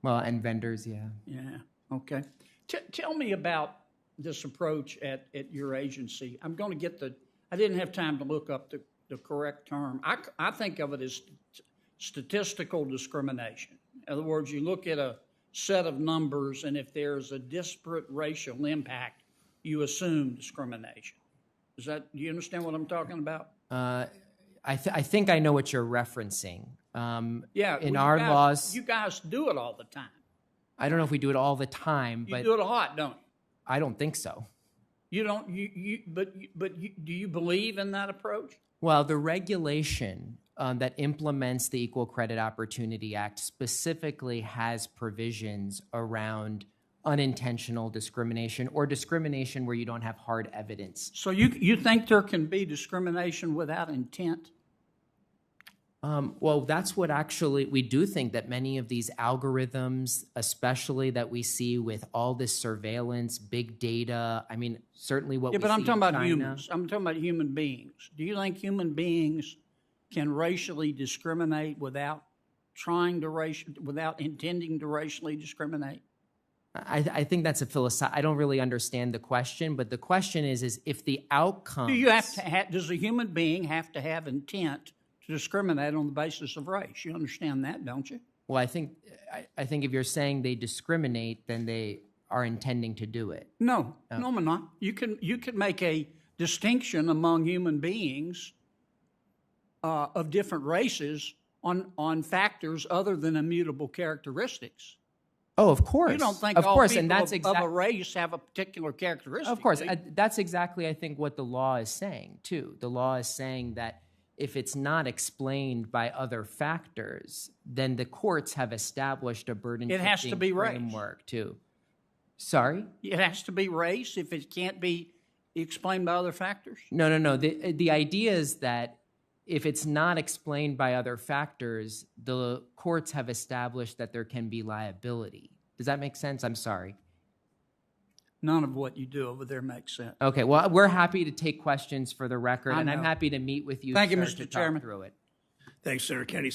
Well, and vendors, yeah. Yeah, okay. Tell me about this approach at your agency. I'm going to get I didn't have time to look up the correct term. I think of it as statistical discrimination. In other words, you look at a set of numbers, and if there's a disparate racial impact, you assume discrimination. Do you understand what I'm talking about? I think I know what you're referencing. Yeah. In our laws, you guys do it all the time. I don't know if we do it all the time, You but do it a lot, don't you? I don't think so. You don't. Do you believe in that approach? Well, the regulation that implements the Equal Credit Opportunity Act specifically has provisions around unintentional discrimination or discrimination where you don't have hard evidence. So you think there can be discrimination without intent? Well, that's what actually we do think that many of these algorithms, especially that we see with all this surveillance, big data. I mean, certainly what. Yeah, we but I'm see talking in about China, humans. I'm talking about human beings. Do you think human beings can racially discriminate without without intending to racially discriminate? I think that's a philosophy. I don't really understand the question, but the question is if the outcome. Does a human being have to have intent to discriminate on the basis of race? You understand that, don't you? Well, I think if you're saying they discriminate, then they are intending to do it. No, I'm not. You can make a distinction among human beings of different races on factors other than immutable characteristics. Oh, of course. You don't think of all course, people and that's of a race have a particular characteristic? Of course, do you? that's exactly I think what the law is saying too. The law is saying that if it's not explained by other factors, then the courts have established a burden. It has to be race. Framework too. Sorry? It has to be race if it can't be explained by other factors? No. The idea is that if it's not explained by other factors, the courts have established that there can be liability. Does that make sense? I'm sorry. None of what you do over there makes sense. Okay, well, we're happy to take questions for the record, and I'm happy to meet with you. Thank you, sir, Mr. to talk Chairman. through it. Thanks, Senator Kennedy.